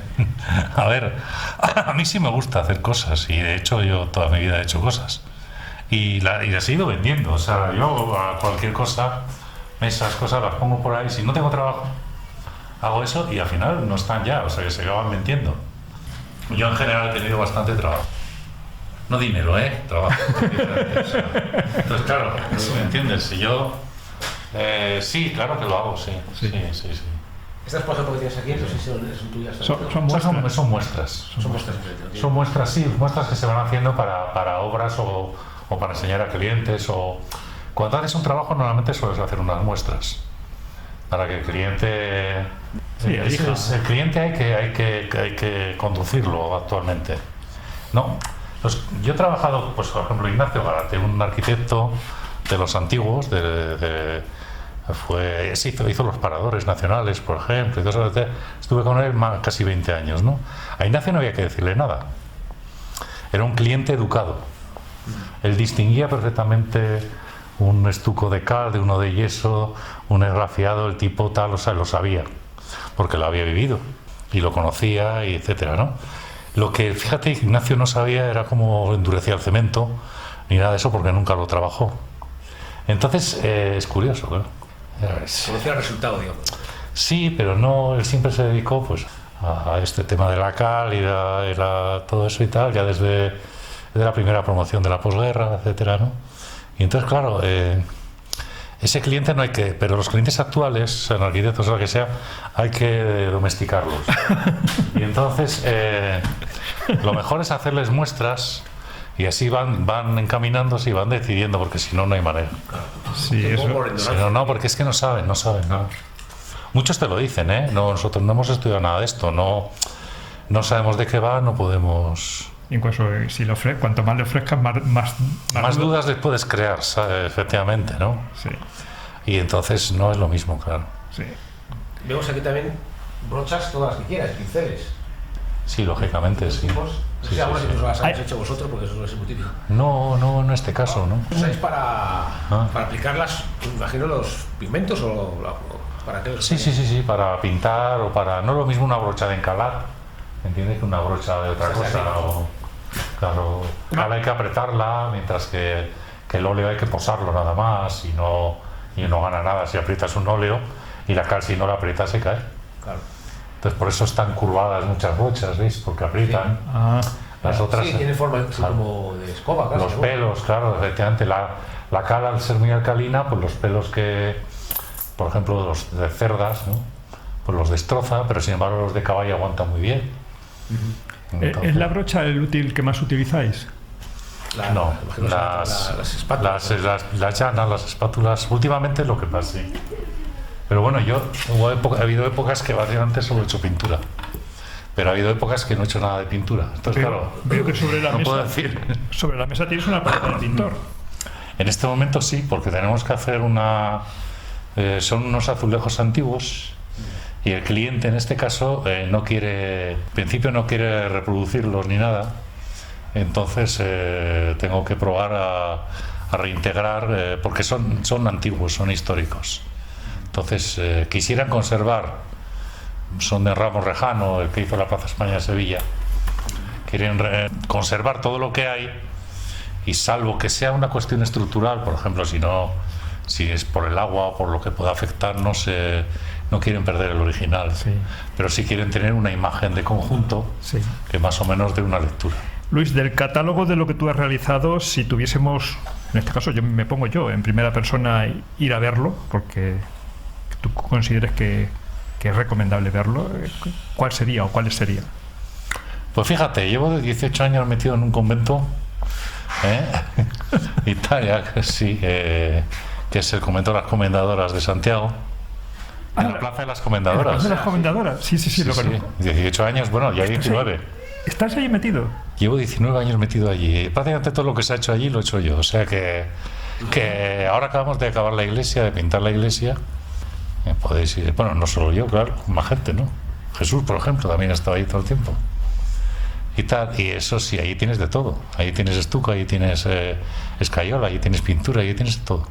a ver, a mí sí me gusta hacer cosas y de hecho yo toda mi vida he hecho cosas y las he ido vendiendo. O sea, yo a cualquier cosa, esas cosas las pongo por ahí. Si no tengo trabajo, hago eso y al final no están ya, o sea que se acaban vendiendo. Yo en general he tenido bastante trabajo. No dinero, trabajo. Entonces, claro, ¿me entiendes? Si yo Sí, claro que lo hago, sí. Sí. Sí. Estas, por ejemplo, que tienes aquí, no sé si son tuyas. Son muestras. Son muestras. Son muestras. Son muestras, sí, muestras que se van haciendo para obras o para enseñar a clientes. O cuando haces un trabajo, normalmente sueles hacer unas muestras para que el cliente. Sí, el cliente hay que conducirlo actualmente. No, yo he trabajado, pues por ejemplo, Ignacio Garate, un arquitecto de los antiguos, hizo los paradores nacionales, por ejemplo, y todo eso. Estuve con él casi 20 años, ¿no? A Ignacio no había que decirle nada. Era un cliente educado. Él distinguía perfectamente un estuco de cal de uno de yeso, un esgrafiado, el tipo tal, o sea, lo sabía, porque lo había vivido y lo conocía, y etcétera, ¿no? Lo que, fíjate, Ignacio no sabía era cómo endurecía el cemento, ni nada de eso, porque nunca lo trabajó. Entonces, es curioso, ¿no? Conocía el resultado, digamos. Sí, pero no, él siempre se dedicó pues a este tema de la cal y todo eso y tal, ya desde la primera promoción de la posguerra, etcétera, ¿no? Y entonces, claro, ese cliente no hay que, pero los clientes actuales, en arquitectos o lo que sea, hay que domesticarlos. Y entonces, lo mejor es hacerles muestras. Y así van encaminándose y van decidiendo, porque si no, no hay manera. Sí, eso. Si no, porque es que no saben nada. Muchos te lo dicen, ¿eh? No, nosotros no hemos estudiado nada de esto, no sabemos de qué va, no podemos. Incluso si cuanto más le ofrezcas, más dudas les puedes crear, ¿sabes? Efectivamente, ¿no? Sí. Y entonces no es lo mismo, claro. Sí. Vemos aquí también brochas, todas las que quieras, pinceles. Sí, lógicamente, sí. No sé, algunas incluso las habéis hecho vosotros, porque eso no es muy típico. No, en este caso, ¿no? ¿Usáis para aplicarlas, me imagino, los pigmentos o para qué? Sí, para pintar o para. No es lo mismo una brocha de encalar, ¿entiendes? Que una brocha de otra cosa. Claro, hay que apretarla, mientras que el óleo hay que posarlo nada más y no gana nada si aprietas un óleo, y la cal, si no la aprietas, se cae. Claro. Entonces, por eso están curvadas muchas brochas, ¿veis? Porque aprietan. Sí. Las otras. Sí, tiene forma como de escoba, casi. Los pelos, claro, efectivamente. La cal, al ser muy alcalina, pues los pelos que, por ejemplo, los de cerdas, ¿no? Pues los destroza, pero sin embargo los de caballo aguantan muy bien. Entonces, ¿es la brocha el útil que más utilizáis? No, las espátulas. Las llanas, las espátulas, últimamente es lo que más, sí. Pero bueno, ha habido épocas que básicamente solo he hecho pintura. Pero ha habido épocas que no he hecho nada de pintura. Entonces, claro, veo que sobre la puedo decir. Sobre la mesa tienes una paleta de pintor. En este momento sí, porque tenemos que hacer son unos azulejos antiguos, y el cliente en este caso en principio no quiere reproducirlos ni nada. Entonces tengo que probar a reintegrar, porque son antiguos, son históricos. Entonces quisieran conservar, son de Ramos Rejano, el que hizo la Plaza España de Sevilla. Quieren conservar todo lo que hay, y salvo que sea una cuestión estructural, por ejemplo, si es por el agua o por lo que pueda afectar, no quieren perder el original. Sí. Pero sí quieren tener una imagen de conjunto, Sí. que más o menos dé una lectura. Luis, del catálogo de lo que tú has realizado, si tuviésemos, en este caso me pongo yo en primera persona, ir a verlo, porque tú consideres que es recomendable verlo, ¿cuál sería o cuáles serían? Pues fíjate, llevo de 18 años metido en un convento, Italia, que es el convento de las Comendadoras de Santiago, en la Plaza de las Comendadoras. ¿La Plaza de las Comendadoras? Sí, lo conozco. 18 años, bueno, ya 19. ¿Estás ahí metido? Llevo 19 años metido allí. Prácticamente todo lo que se ha hecho allí lo he hecho yo. O sea que ahora acabamos de acabar la iglesia, de pintar la iglesia. Podéis ir, bueno, no solo yo, claro, más gente, ¿no? Jesús, por ejemplo, también ha estado ahí todo el tiempo. Y tal, y eso sí, ahí tienes de todo. Ahí tienes estuco, ahí tienes escayola, ahí tienes pintura, ahí tienes todo.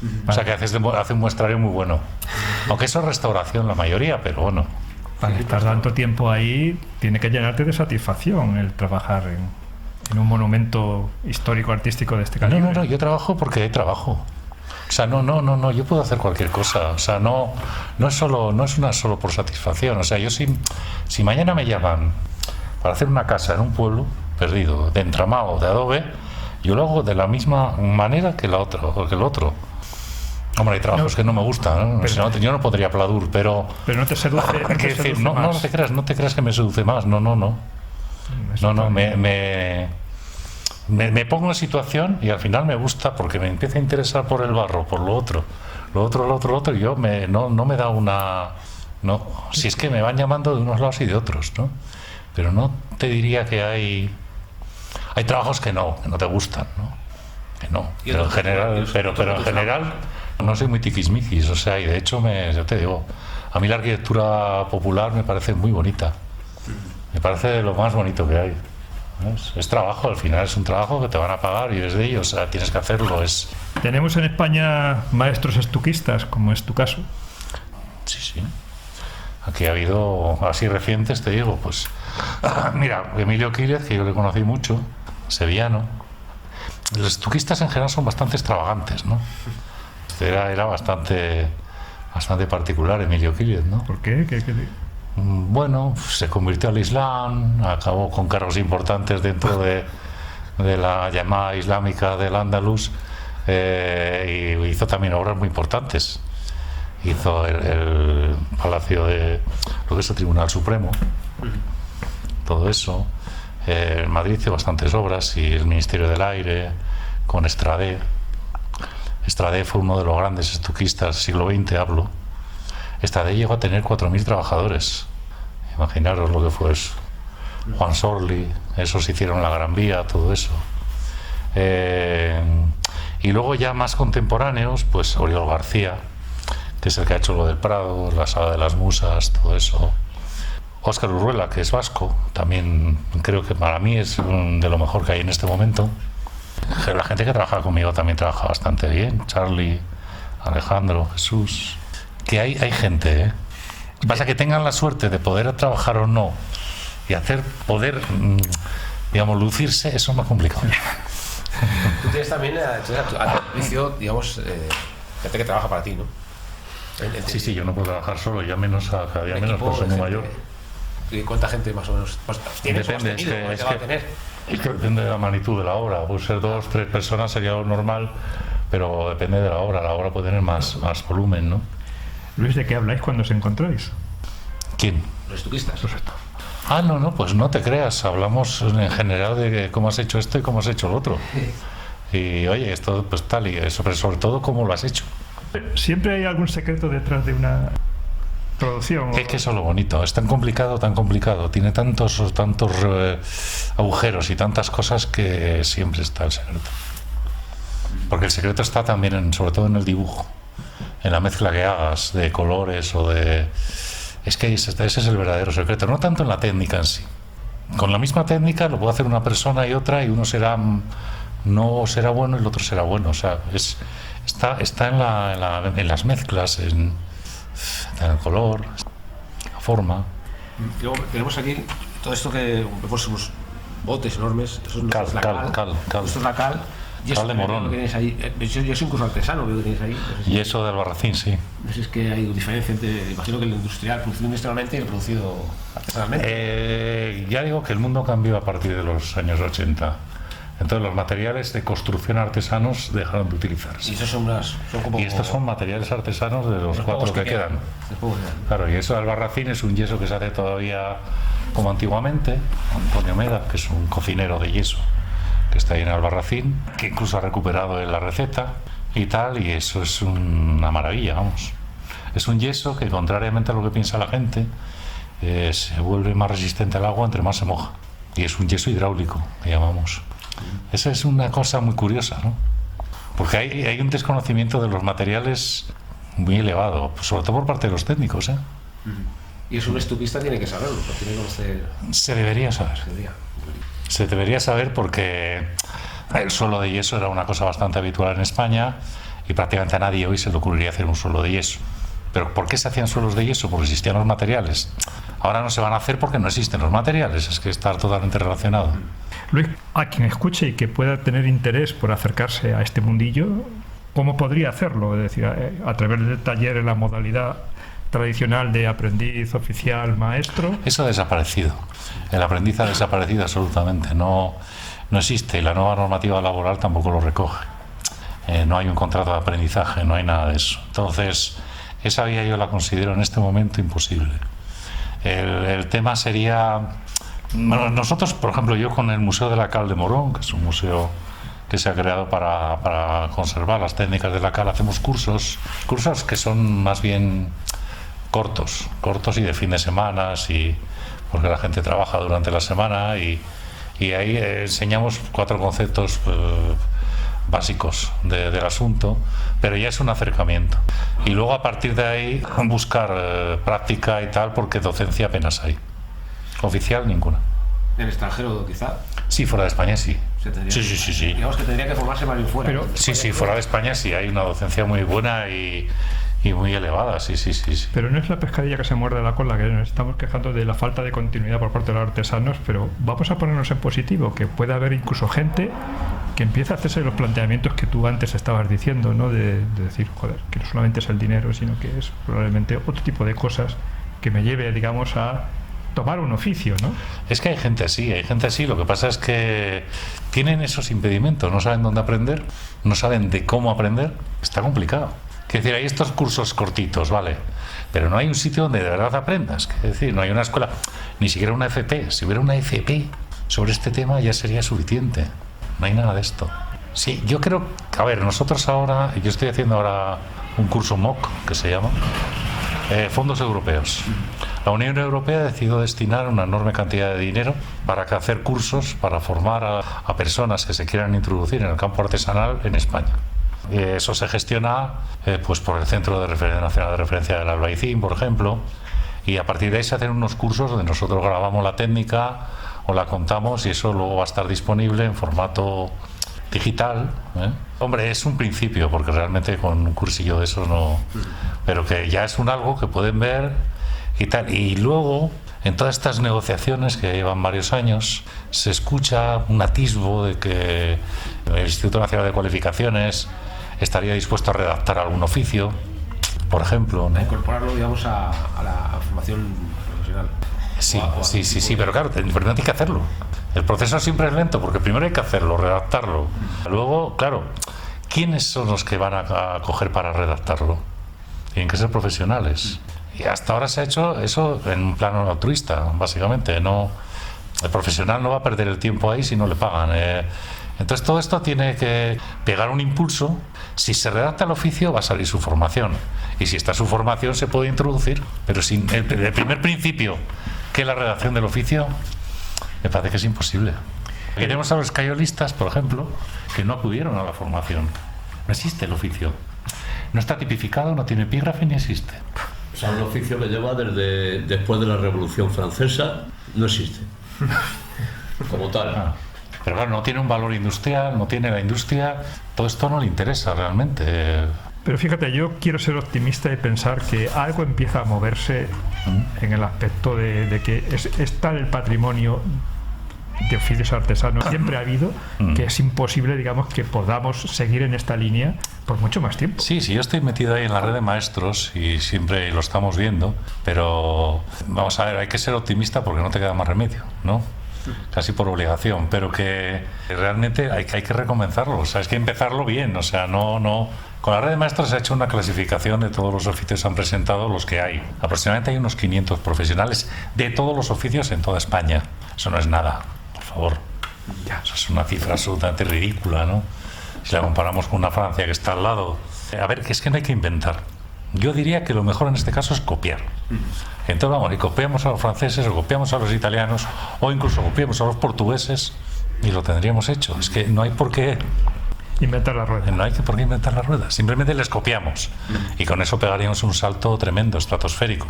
Vale. O sea que hace un muestrario muy bueno. Aunque eso es restauración la mayoría, pero bueno. Para estar tanto tiempo ahí, tiene que llenarte de satisfacción el trabajar en un monumento histórico artístico de este calibre. No, yo trabajo porque hay trabajo. O sea, no, yo puedo hacer cualquier cosa. O sea, no es solo por satisfacción. O sea, yo si mañana me llaman para hacer una casa en un pueblo perdido, de entramado, de adobe, yo lo hago de la misma manera que el otro. Hombre, hay trabajos que no me gustan, ¿no? Pero- Yo no podría pladur, pero... Pero no te seduce. Hay que decir, no te creas que me seduce más, no. Me pongo en situación y al final me gusta porque me empieza a interesar por el barro, por lo otro, y yo no me da una... No, si es que me van llamando de unos lados y de otros, ¿no? Pero no te diría que hay trabajos que no te gustan, ¿no? Que no, pero en general no soy muy tiquismiquis, o sea, y de hecho yo te digo, a mí la arquitectura popular me parece muy bonita, me parece de lo más bonito que hay. ¿Ves? Es trabajo, al final es un trabajo que te van a pagar y desde ello, o sea, tienes que hacerlo. Tenemos en España maestros estuquistas, como es tu caso. Sí. Aquí ha habido, así recientes, te digo, pues, mira, Emilio Quílez, que yo le conocí mucho, sevillano. Los estuquistas en general son bastante extravagantes, ¿no? Era bastante particular Emilio Quílez, ¿no? ¿Por qué? Bueno, se convirtió al Islam, acabó con cargos importantes dentro de la llamada islámica del Andalus, y hizo también obras muy importantes. Hizo el Palacio de lo que es el Tribunal Supremo, todo eso. En Madrid hizo bastantes obras, y el Ministerio del Aire, con Estradé. Estradé fue uno de los grandes estuquistas del siglo XX, hablo. Estradé llegó a tener 4.000 trabajadores. Imaginaros lo que fue eso. Juan Sorli, esos hicieron la Gran Vía, todo eso. Y luego ya más contemporáneos, pues Oriol García, que es el que ha hecho lo del Prado, la Sala de las Musas, todo eso. Óscar Urruela, que es vasco, también creo que para mí es de lo mejor que hay en este momento. La gente que trabaja conmigo también trabaja bastante bien. Charlie, Alejandro, Jesús. Que hay gente, ¿eh? Pasa que tengan la suerte de poder trabajar o no y poder, digamos, lucirse, eso es más complicado. Tú tienes también a tu servicio, digamos, gente que trabaja para ti, ¿no? Sí, yo no puedo trabajar solo, ya menos cada día menos, por ser muy mayor. ¿Y cuánta gente más o menos tienes? Depende, es que depende de la magnitud de la obra. Puede ser 2, 3 personas, sería lo normal, pero depende de la obra. La obra puede tener más volumen, ¿no? Luis, ¿de qué habláis cuando os encontráis? ¿Quién? Los estuquistas. No, pues no te creas. Hablamos en general de cómo has hecho esto y cómo has hecho lo otro. Y oye, esto pues tal y eso, pero sobre todo cómo lo has hecho. ¿Siempre hay algún secreto detrás de una producción? Es que eso es lo bonito. Es tan complicado. Tiene tantos agujeros y tantas cosas que siempre está el secreto. Porque el secreto está también, sobre todo en el dibujo, en la mezcla que hagas de colores o de... Es que ese es el verdadero secreto, no tanto en la técnica en sí. Con la misma técnica lo puede hacer una persona y otra, y uno no será bueno y el otro será bueno. O sea, está en las mezclas, en el color, la forma. Luego tenemos aquí todo esto que vemos unos botes enormes. Eso es Cal. Esto es la cal. Y Cal de Morón. Que ahí. Yo soy incluso artesano, veo que tenéis ahí. No sé si, Y eso de Albarracín, sí. no sé si es que hay diferencia entre, imagino que el industrial, producido industrialmente y el producido artesanalmente. Ya digo que el mundo cambió a partir de los años 80. Entonces los materiales de construcción artesanos dejaron de utilizarse. Y esos son como... Y estos son materiales artesanos de los 4 que quedan. Los pocos que quedan. Claro, y eso de Albarracín es un yeso que se hace todavía como antiguamente. Antonio Meda, que es un cocinero de yeso que está ahí en Albarracín, que incluso ha recuperado la receta y tal, y eso es una maravilla, vamos. Es un yeso que, contrariamente a lo que piensa la gente, se vuelve más resistente al agua entre más se moja. Y es un yeso hidráulico, que llamamos. Esa es una cosa muy curiosa, ¿no? Porque hay un desconocimiento de los materiales muy elevado, sobre todo por parte de los técnicos, ¿eh? Y es un estuquista, tiene que saberlo, lo tiene que conocer. Se debería saber. Se debería saber porque el suelo de yeso era una cosa bastante habitual en España y prácticamente a nadie hoy se le ocurriría hacer un suelo de yeso. ¿Pero por qué se hacían suelos de yeso? Porque existían los materiales. Ahora no se van a hacer porque no existen los materiales, es que está totalmente relacionado. Luis, a quien escuche y que pueda tener interés por acercarse a este mundillo, ¿cómo podría hacerlo? Es decir, a través del taller en la modalidad tradicional de aprendiz, oficial, maestro. Eso ha desaparecido. El aprendiz ha desaparecido absolutamente. No existe, y la nueva normativa laboral tampoco lo recoge. no hay un contrato de aprendizaje, no hay nada de eso. Entonces, esa vía yo la considero en este momento imposible. El tema sería... Bueno, nosotros, por ejemplo, yo con el Museo de la Cal de Morón, que es un museo que se ha creado para conservar las técnicas de la cal, hacemos cursos que son más bien cortos y de fin de semana, porque la gente trabaja durante la semana y ahí enseñamos 4 conceptos básicos del asunto, pero ya es un acercamiento. Y luego a partir de ahí buscar práctica y tal, porque docencia apenas hay. Oficial, ninguna. ¿En el extranjero quizá? Sí, fuera de España sí. Sí. Digamos que tendría que formarse más bien fuera. Pero, Sí, fuera de España sí hay una docencia muy buena y muy elevada, sí. Pero no es la pescadilla que se muerde la cola, que nos estamos quejando de la falta de continuidad por parte de los artesanos, pero vamos a ponernos en positivo, que puede haber incluso gente que empieza a hacerse los planteamientos que tú antes estabas diciendo, ¿no? De decir, joder, que no solamente es el dinero, sino que es probablemente otro tipo de cosas que me lleve, digamos, a tomar un oficio, ¿no? Es que hay gente así, lo que pasa es que tienen esos impedimentos, no saben dónde aprender, no saben de cómo aprender, está complicado. Es decir, hay estos cursos cortitos, vale, pero no hay un sitio donde de verdad aprendas, es decir, no hay una escuela, ni siquiera una FP. Si hubiera una FP sobre este tema ya sería suficiente, no hay nada de esto. Sí, yo creo, a ver, nosotros ahora, yo estoy haciendo ahora un curso MOOC, que se llama Fondos Europeos. La Unión Europea ha decidido destinar una enorme cantidad de dinero para hacer cursos para formar a personas que se quieran introducir en el campo artesanal en España. Eso se gestiona pues por el Centro Nacional de Referencia del Albaicín, por ejemplo, y a partir de ahí se hacen unos cursos donde nosotros grabamos la técnica o la contamos y eso luego va a estar disponible en formato digital. Hombre, es un principio, porque realmente con un cursillo de eso no... Pero que ya es algo que pueden ver y tal. Y luego, en todas estas negociaciones que llevan varios años, se escucha un atisbo de que el Instituto Nacional de Cualificaciones estaría dispuesto a redactar algún oficio, por ejemplo, ¿no? A incorporarlo, digamos, a la formación profesional. Sí, pero claro, primero hay que hacerlo. El proceso siempre es lento, porque primero hay que hacerlo, redactarlo. Luego, claro, ¿quiénes son los que van a coger para redactarlo? Tienen que ser profesionales. Y hasta ahora se ha hecho eso en un plano altruista, básicamente. No, el profesional no va a perder el tiempo ahí si no le pagan. Entonces todo esto tiene que pegar un impulso. Si se redacta el oficio va a salir su formación. Y si está su formación se puede introducir. Pero sin el primer principio, que es la redacción del oficio, me parece que es imposible. Tenemos a los escayolistas, por ejemplo, que no acudieron a la formación. No existe el oficio. No está tipificado, no tiene epígrafe ni existe. O sea, un oficio que lleva desde después de la Revolución Francesa, no existe. Como tal. Pero claro, no tiene un valor industrial, no tiene la industria, todo esto no le interesa realmente. Pero fíjate, yo quiero ser optimista y pensar que algo empieza a moverse en el aspecto de que es tal el patrimonio de oficios artesanos siempre ha habido, que es imposible, digamos, que podamos seguir en esta línea por mucho más tiempo. Sí, yo estoy metido ahí en la red de maestros y siempre lo estamos viendo, pero vamos a ver, hay que ser optimista porque no te queda más remedio, ¿no? Casi por obligación, pero que realmente hay que recomenzarlo, o sea, es que empezarlo bien, o sea, no... Con la red de maestros se ha hecho una clasificación de todos los oficios que han presentado, los que hay. Aproximadamente hay unos 500 profesionales de todos los oficios en toda España. Eso no es nada, por favor. Eso es una cifra absolutamente ridícula, ¿no? Si la comparamos con una Francia que está al lado. A ver, que es que no hay que inventar. Yo diría que lo mejor en este caso es copiar. Entonces vamos, y copiamos a los franceses, o copiamos a los italianos, o incluso copiamos a los portugueses y lo tendríamos hecho. Es que no hay por qué inventar la rueda. No hay por qué inventar la rueda. Simplemente les copiamos y con eso pegaríamos un salto tremendo, estratosférico.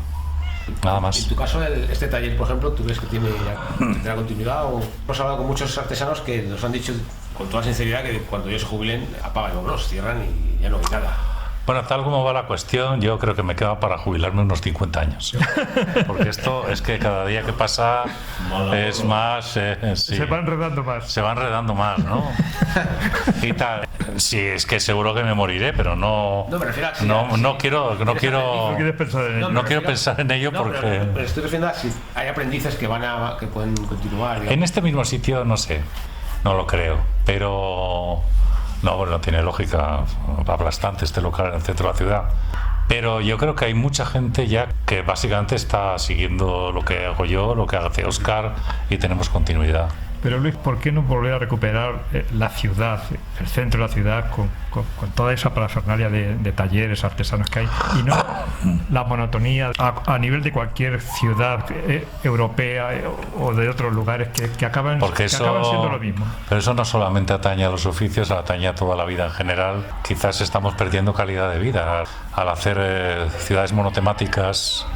Nada más. En tu caso, este taller, por ejemplo, ¿tú ves que tendrá continuidad? O hemos hablado con muchos artesanos que nos han dicho con toda sinceridad que cuando ellos se jubilen apagan los globos, cierran y ya no hay nada. Bueno, tal como va la cuestión, yo creo que me queda para jubilarme unos 50 años. Porque esto es que cada día que pasa es más... sí. Se va enredando más. Se va enredando más, ¿no? Y tal. Sí, es que seguro que me moriré, pero no... No quiero pensar en ello porque... Pero estoy refiriendo a si hay aprendices que pueden continuar. Digamos. En este mismo sitio, no sé. No lo creo. Pero... No, bueno, no tiene lógica, aplastante este local en el centro de la ciudad. Pero yo creo que hay mucha gente ya que básicamente está siguiendo lo que hago yo, lo que hace Óscar, y tenemos continuidad. Pero Luis, ¿por qué no volver a recuperar la ciudad, el centro de la ciudad, con toda esa parafernalia de talleres artesanos que hay, y no la monotonía a nivel de cualquier ciudad europea o de otros lugares que acaban siendo lo mismo? Pero eso no solamente atañe a los oficios, atañe a toda la vida en general. Quizás estamos perdiendo calidad de vida al hacer ciudades monotemáticas.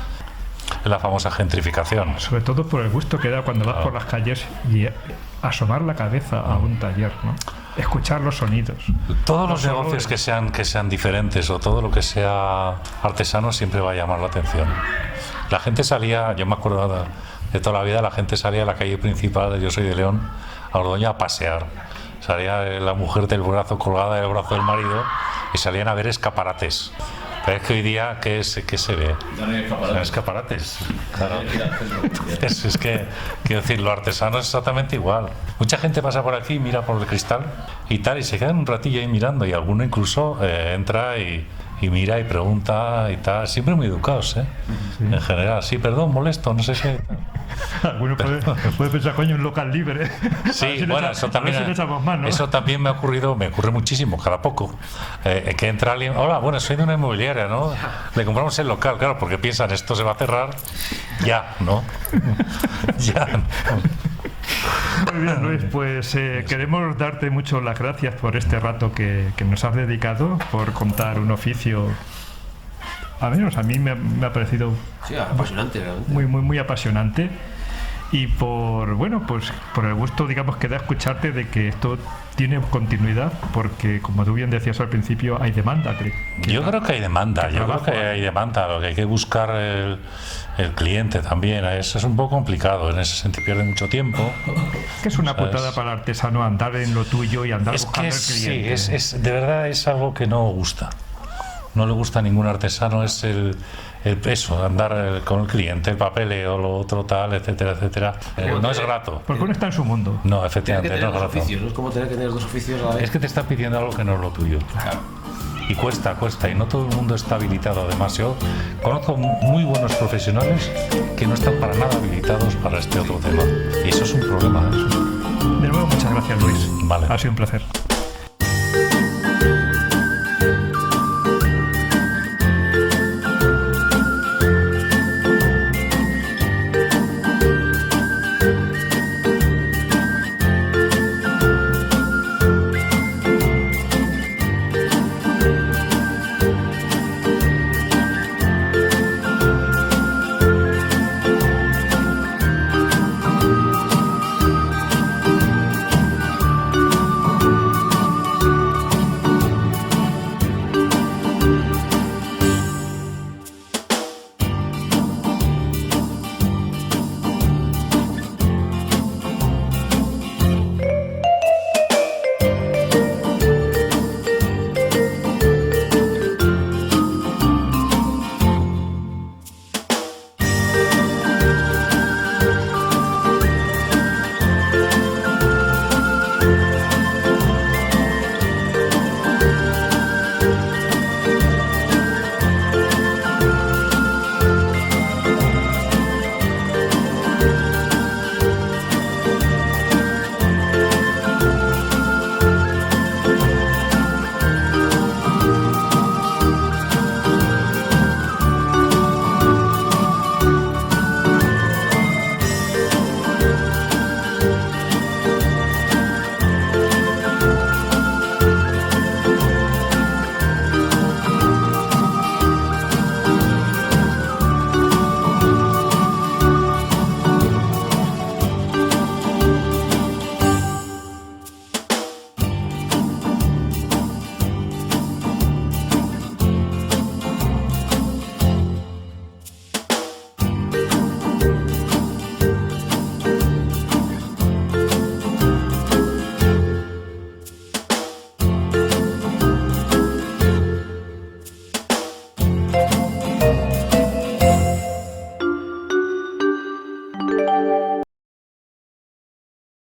La famosa gentrificación. Sobre todo por el gusto que da cuando vas por las calles y asomar la cabeza a un taller, ¿no? Escuchar los sonidos. Todos los negocios que sean diferentes, o todo lo que sea artesano, siempre va a llamar la atención. La gente salía, yo me acuerdo de toda la vida, la gente salía a la calle principal, yo soy de León, a Ordoña, a pasear. Salía la mujer del brazo colgada del brazo del marido y salían a ver escaparates. Pero es que hoy día, ¿qué se ve? Escaparates. Claro. Es que, quiero decir, lo artesano es exactamente igual. Mucha gente pasa por aquí, mira por el cristal y tal, y se quedan un ratillo ahí mirando, y alguno incluso entra y mira y pregunta y tal. Siempre muy educados, ¿eh? Sí. En general. Sí, perdón, molesto, no sé qué. Alguno puede pensar, coño, un local libre. Sí, bueno, eso también me ocurre muchísimo, cada poco. Que entra alguien, hola, bueno, soy de una inmobiliaria, ¿no? Le compramos el local, claro, porque piensan, esto se va a cerrar ya, ¿no? Ya, ¿no? Muy bien, Luis, pues queremos darte mucho las gracias por este rato que nos has dedicado, por contar un oficio. A mí me ha parecido apasionante, realmente. Muy apasionante, y por el gusto, digamos, que da escucharte de que esto tiene continuidad, porque como tú bien decías al principio, hay demanda. Yo creo que hay demanda, lo que hay que buscar el cliente también. Eso es un poco complicado, en ese sentido pierde mucho tiempo. Que es una putada para el artesano andar en lo tuyo y andar buscando el cliente. Sí, de verdad es algo que no gusta. No le gusta a ningún artesano, es el peso, andar con el cliente, el papeleo, lo otro tal, etcétera, etcétera. No es grato. Porque uno está en su mundo. No, efectivamente, no es grato. Oficios, ¿no? Es como tener que tener dos oficios a la vez. Es que te está pidiendo algo que no es lo tuyo. Claro. Y cuesta, y no todo el mundo está habilitado. Además, yo conozco muy buenos profesionales que no están para nada habilitados para este otro tema. Y eso es un problema. De nuevo, muchas gracias, Luis. Vale. Ha sido un placer.